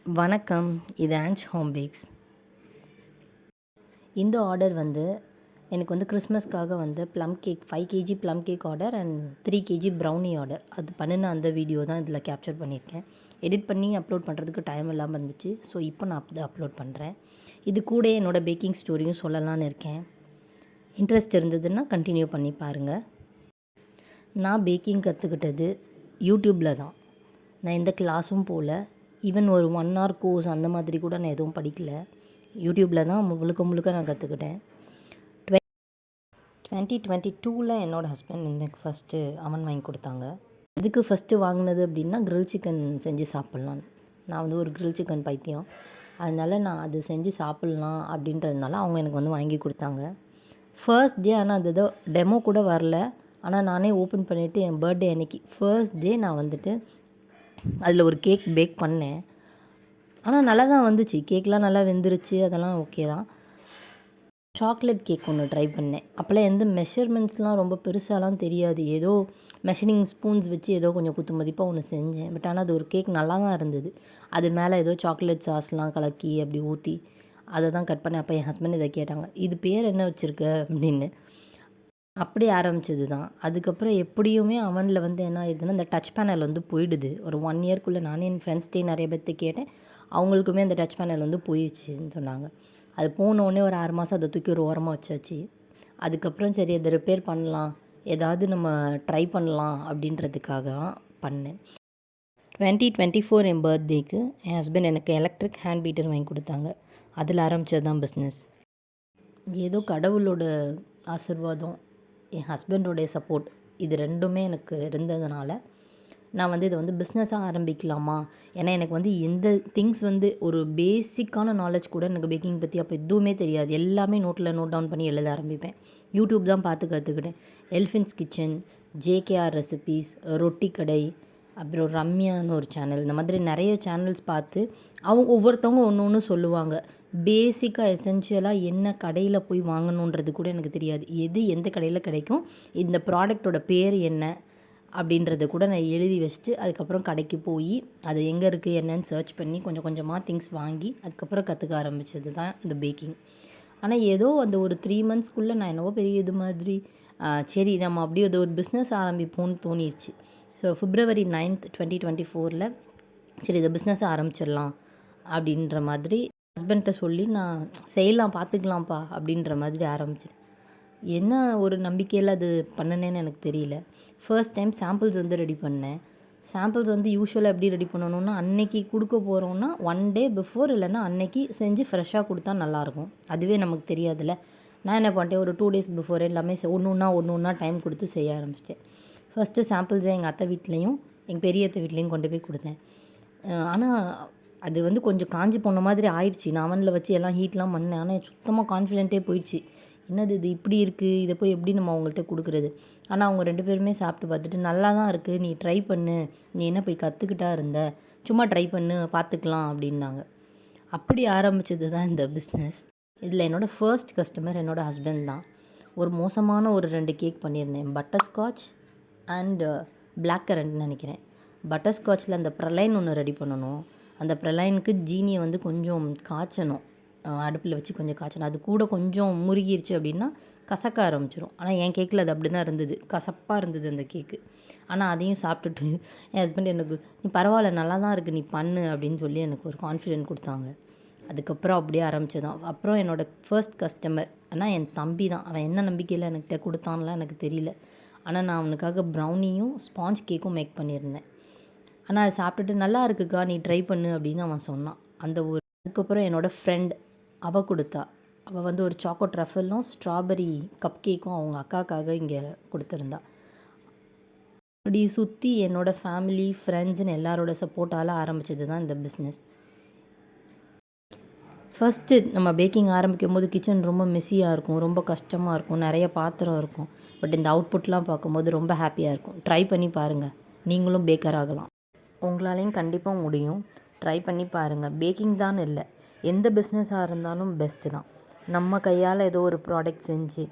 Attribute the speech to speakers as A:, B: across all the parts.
A: வணக்கம். இது Aanch home bakes. இந்த ஆர்டர் எனக்கு கிறிஸ்மஸ்க்காக plum cake 5 KG plum cake order and 3 KG brownie order. அது பண்ணின அந்த வீடியோ தான் இதில் கேப்சர் பண்ணியிருக்கேன். எடிட் பண்ணி அப்லோட் பண்ணுறதுக்கு டைம் இல்லாமல் இருந்துச்சு. ஸோ இப்போ நான் அதை அப்லோட் பண்ணுறேன். இது கூட என்னோடய பேக்கிங் ஸ்டோரியும் சொல்லலான்னு இருக்கேன். இன்ட்ரெஸ்ட் இருந்ததுன்னா கண்டினியூ பண்ணி பாருங்கள். நான் பேக்கிங் கற்றுக்கிட்டது யூடியூப்பில் தான். நான் எந்த கிளாஸும் போகல. ஈவன் ஒரு 1 hour கோர்ஸ் அந்த மாதிரி கூட நான் எதுவும் படிக்கலை. யூடியூப்பில் தான் முழுக்க நான் கற்றுக்கிட்டேன். 2022 என்னோடய ஹஸ்பண்ட் எனக்கு ஃபஸ்ட்டு அவன் வாங்கி கொடுத்தாங்க. எதுக்கு ஃபஸ்ட்டு வாங்கினது அப்படின்னா கிரில் சிக்கன் செஞ்சு சாப்பிட்லான்னு. நான் ஒரு கிரில் சிக்கன் பைத்தியம். அதனால் நான் அது செஞ்சு சாப்பிட்லாம் அப்படின்றதுனால அவங்க எனக்கு வாங்கி கொடுத்தாங்க. ஃபர்ஸ்ட் டே ஆனால் அது ஏதோ டெமோ கூட வரல. ஆனால் நானே ஓப்பன் பண்ணிவிட்டு என் பர்த்டே அன்னைக்கு ஃபர்ஸ்ட் டே நான் அதில் ஒரு கேக் பேக் பண்ணேன். ஆனால் நல்லா தான் வந்துச்சு. கேக்லாம் நல்லா வெந்துருச்சு. அதெல்லாம் ஓகே தான். சாக்லேட் கேக் ஒன்று ட்ரை பண்ணேன். அப்போல்லாம் எந்த மெஷர்மெண்ட்ஸ்லாம் ரொம்ப பெருசாலாம் தெரியாது. ஏதோ மெஷரிங் ஸ்பூன்ஸ் வச்சு ஏதோ கொஞ்சம் குத்து மதிப்பாக ஒன்று செஞ்சேன். பட் ஆனால் அது ஒரு கேக் நல்லா தான் இருந்தது. அது மேலே ஏதோ சாக்லேட் சாஸ்லாம் கலக்கி அப்படி ஊற்றி அதை தான் கட் பண்ணேன். அப்போ என் ஹஸ்பண்ட் இதை கேட்டாங்க, இது பேர் என்ன வச்சுருக்க அப்படின்னு. அப்படி ஆரம்பிச்சது தான். அதுக்கப்புறம் எப்படியுமே அவனில் என்ன ஆயிடுதுன்னா இந்த டச் பேனல் போயிடுது. ஒரு 1 இயர்க்குள்ளே நானே என் ஃப்ரெண்ட்ஸ்கிட்டே நிறைய பேர்த்து கேட்டேன். அவங்களுக்குமே அந்த டச் பேனல் போயிடுச்சுன்னு சொன்னாங்க. அது போனோடனே ஒரு 6 மாதம் அதை தூக்கி ஒரு ஓரமாக வச்சாச்சு. அதுக்கப்புறம் சரி அதை ரிப்பேர் பண்ணலாம், ஏதாவது நம்ம ட்ரை பண்ணலாம் அப்படின்றதுக்காக தான் பண்ணேன். 2024 என் பர்த்டேக்கு என் ஹஸ்பண்ட் எனக்கு எலக்ட்ரிக் ஹேண்ட் பீட்டர் வாங்கி கொடுத்தாங்க. அதில் ஆரம்பித்தது தான் பிஸ்னஸ். ஏதோ கடவுளோட ஆசீர்வாதம், என் ஹஸ்பண்டோடைய சப்போர்ட், இது ரெண்டுமே எனக்கு இருந்ததுனால நான் இதை பிஸ்னஸாக ஆரம்பிக்கலாமா. ஏன்னா எனக்கு எந்த திங்ஸ் ஒரு பேசிக்கான நாலேஜ் கூட எனக்கு பேக்கிங் பற்றி அப்போ எதுவுமே தெரியாது. எல்லாமே நோட் டவுன் பண்ணி எழுத ஆரம்பிப்பேன். யூடியூப் தான் பார்த்து கற்றுக்கிட்டேன். எல்ஃபின்ஸ் கிச்சன், ஜேகேஆர் ரெசிபீஸ், ரொட்டி கடை, அப்புறம் ரம்யான்னு ஒரு சேனல், இந்த மாதிரி நிறைய சேனல்ஸ் பார்த்து அவங்க ஒவ்வொருத்தவங்க ஒன்று ஒன்று சொல்லுவாங்க. பேசிக்காக எசென்ஷியலாக என்ன கடையில் போய் வாங்கணுன்றது கூட எனக்கு தெரியாது. எது எந்த கடையில் கிடைக்கும், இந்த ப்ராடக்டோட பேர் என்ன அப்படின்றத கூட நான் எழுதி வச்சுட்டு அதுக்கப்புறம் கடைக்கு போய் அது எங்கே இருக்குது என்னன்னு சர்ச் பண்ணி கொஞ்சம் கொஞ்சமாக திங்ஸ் வாங்கி அதுக்கப்புறம் கற்றுக்க ஆரம்பித்தது தான் இந்த பேக்கிங். ஆனால் ஏதோ ஒரு 3 monthsக்குள்ளே நான் என்னவோ பெரிய இது மாதிரி சரி நம்ம அப்படியே அது ஒரு பிஸ்னஸ் ஆரம்பிப்போம்னு தோணிடுச்சு. ஸோ February 9th 2024 சரி இதை பிஸ்னஸ் ஆரம்பிச்சிடலாம் அப்படின்ற மாதிரி ஹஸ்பண்ட்டை சொல்லி நான் செய்யலாம் பார்த்துக்கலாம்ப்பா அப்படின்ற மாதிரி ஆரம்பிச்சேன். என்ன ஒரு நம்பிக்கையில் அது பண்ணினேன்னு எனக்கு தெரியல. ஃபர்ஸ்ட் டைம் சாம்பிள்ஸ் ரெடி பண்ணேன். சாம்பிள்ஸ் யூஷுவலாக எப்படி ரெடி பண்ணணுன்னா, அன்னைக்கு கொடுக்க போகிறோன்னா 1 day பிஃபோர் இல்லைன்னா அன்னைக்கு செஞ்சு ஃப்ரெஷ்ஷாக கொடுத்தா நல்லாயிருக்கும். அதுவே நமக்கு தெரியாதுல்ல. நான் என்ன பண்ணிட்டேன், ஒரு 2 days பிஃபோர் எல்லாமே ஒன்று ஒன்றா டைம் கொடுத்து செய்ய ஆரம்பிச்சிட்டேன். ஃபஸ்ட்டு சாம்பிள்ஸை எங்கள் அத்தை வீட்லேயும் எங்கள் பெரிய அத்தை வீட்லேயும் கொண்டு போய் கொடுத்தேன். ஆனால் அது கொஞ்சம் காஞ்சி போன மாதிரி ஆயிடுச்சு. நான் அவனில் வச்சு எல்லாம் ஹீட்லாம் பண்ணேன். ஆனால் சுத்தமாக கான்ஃபிடென்ட்டே போயிடுச்சு. என்னது இது இப்படி இருக்குது, இதை போய் எப்படி நம்ம அவங்கள்ட்ட கொடுக்குறது. ஆனால் அவங்க 2 பேருமே சாப்பிட்டு பார்த்துட்டு நல்லா தான் இருக்குது, நீ ட்ரை பண்ணு, நீ என்ன போய் கற்றுக்கிட்டா இருந்த, சும்மா ட்ரை பண்ணு பார்த்துக்கலாம் அப்படின்னாங்க. அப்படி ஆரம்பித்தது தான் இந்த பிஸ்னஸ். இதில் என்னோடய ஃபர்ஸ்ட் கஸ்டமர் என்னோடய ஹஸ்பண்ட் தான். ஒரு மோசமான ஒரு 2 கேக் பண்ணியிருந்தேன். பட்டர்ஸ்காட்ச் அண்டு பிளாக் கரண்ட்னு நினைக்கிறேன். பட்டர்ஸ்காட்சில் அந்த ப்ரலைன் ஒன்று ரெடி பண்ணணும். அந்த ப்ரலைனுக்கு ஜீனியை கொஞ்சம் காய்ச்சணும், அடுப்பில் வச்சு கொஞ்சம் காய்ச்சணும். அது கூட கொஞ்சம் முருகிருச்சு அப்படின்னா கசக்க ஆரம்பிச்சிடும். ஆனால் என் கேக்கில் அது அப்படி தான் இருந்தது, கசப்பாக இருந்தது அந்த கேக்கு. ஆனால் அதையும் சாப்பிட்டுட்டு என் ஹஸ்பண்ட் எனக்கு நீ பரவாயில்ல நல்லா தான் இருக்குது நீ பண்ணு அப்படின்னு சொல்லி எனக்கு ஒரு கான்ஃபிடென்ட் கொடுத்தாங்க. அதுக்கப்புறம் அப்படியே ஆரம்பிச்சதான். அப்புறம் என்னோடய ஃபர்ஸ்ட் கஸ்டமர் ஆனால் என் தம்பி தான். அவன் என்ன நம்பிக்கையில் என்கிட்ட கொடுத்தான்லாம் எனக்கு தெரியல. ஆனால் நான் அவனுக்காக ப்ரௌனியும் ஸ்பாஞ்ச் கேக்கும் மேக் பண்ணியிருந்தேன். ஆனால் அதை சாப்பிட்டுட்டு நல்லா இருக்குக்கா நீ ட்ரை பண்ணு அப்படின்னு அவன் சொன்னான். அதுக்கப்புறம் என்னோடய ஃப்ரெண்ட் அவள் கொடுத்தா. அவள் ஒரு சாக்கோ ட்ரஃபலும் ஸ்ட்ராபெரி கப் கேக்கும் அவங்க அக்காக்காக இங்கே கொடுத்துருந்தா. அப்படி சுற்றி என்னோடய ஃபேமிலி ஃப்ரெண்ட்ஸுன்னு எல்லாரோட சப்போர்ட்டால் ஆரம்பித்தது தான் இந்த பிஸ்னஸ். ஃபஸ்ட்டு நம்ம பேக்கிங் ஆரம்பிக்கும் போது கிச்சன் ரொம்ப மெஸ்ஸியாக இருக்கும், ரொம்ப கஷ்டமாக இருக்கும், நிறைய பாத்திரம் இருக்கும். பட் இந்த அவுட்புட்லாம் பார்க்கும்போது ரொம்ப ஹாப்பியாக இருக்கும். ட்ரை பண்ணி பாருங்கள், நீங்களும் பேக்கர் ஆகலாம். உங்களாலையும் கண்டிப்பாக முடியும். ட்ரை பண்ணி பாருங்கள். பேக்கிங் தான் இல்லை, எந்த பிஸ்னஸாக இருந்தாலும் பெஸ்ட்டு தான். நம்ம கையால் ஏதோ ஒரு ப்ராடக்ட் செஞ்சு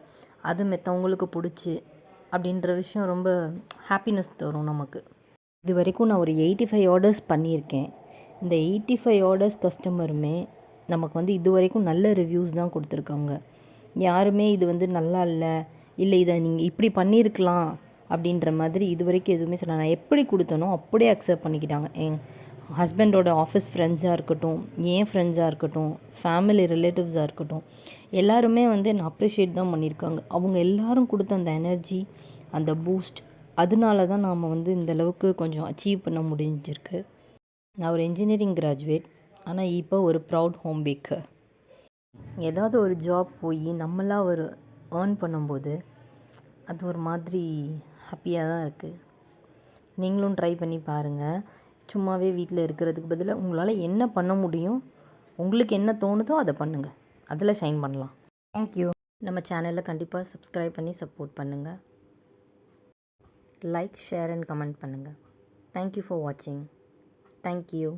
A: அது மற்றவங்களுக்கு பிடிச்சி அப்படின்ற விஷயம் ரொம்ப ஹாப்பினஸ் தரும் நமக்கு. இது வரைக்கும் நான் ஒரு 85 ஆர்டர்ஸ் பண்ணியிருக்கேன். இந்த 85 ஆர்டர்ஸ் கஸ்டமருமே நமக்கு வந்து இது வரைக்கும் நல்ல ரிவ்யூஸ் தான் கொடுத்துருக்காங்க. யாருமே இது வந்து நல்லா இல்லை இதை நீங்கள் இப்படி பண்ணியிருக்கலாம் அப்படின்ற மாதிரி இது வரைக்கும் எதுவுமே சொன்னாங்க. நான் எப்படி கொடுத்தனோ அப்படியே அக்செப்ட் பண்ணிக்கிட்டாங்க. என் ஹஸ்பண்டோட ஆஃபீஸ் ஃப்ரெண்ட்ஸாக இருக்கட்டும், என் ஃப்ரெண்ட்ஸாக இருக்கட்டும், ஃபேமிலி ரிலேட்டிவ்ஸாக இருக்கட்டும், எல்லாருமே வந்து என்னை அப்ரிஷியேட் தான் பண்ணியிருக்காங்க. அவங்க எல்லோரும் கொடுத்த அந்த எனர்ஜி, அந்த பூஸ்ட், அதனால தான் நாம் வந்து இந்தளவுக்கு கொஞ்சம் அச்சீவ் பண்ண முடிஞ்சிருக்கு. நான் ஒரு இன்ஜினியரிங் கிராஜுவேட், ஆனால் இப்போ ஒரு ப்ரவுட் ஹோம் பேக்கர். ஏதாவது ஒரு ஜாப் போய் நம்மளாக ஒரு ஏர்ன் பண்ணும்போது அது ஒரு மாதிரி ஹாப்பியாக தான் இருக்குது. நீங்களும் ட்ரை பண்ணி பாருங்கள். சும்மாவே வீட்டில் இருக்கிறதுக்கு பதிலாக உங்களால் என்ன பண்ண முடியும், உங்களுக்கு என்ன தோணுதோ அதை பண்ணுங்கள். அதில் ஷைன் பண்ணலாம். தேங்க்யூ. நம்ம சேனலில் கண்டிப்பாக சப்ஸ்கிரைப் பண்ணி சப்போர்ட் பண்ணுங்கள். லைக், ஷேர் அண்ட் கமெண்ட் பண்ணுங்கள். தேங்க்யூ ஃபார் வாட்சிங். தேங்க்யூ.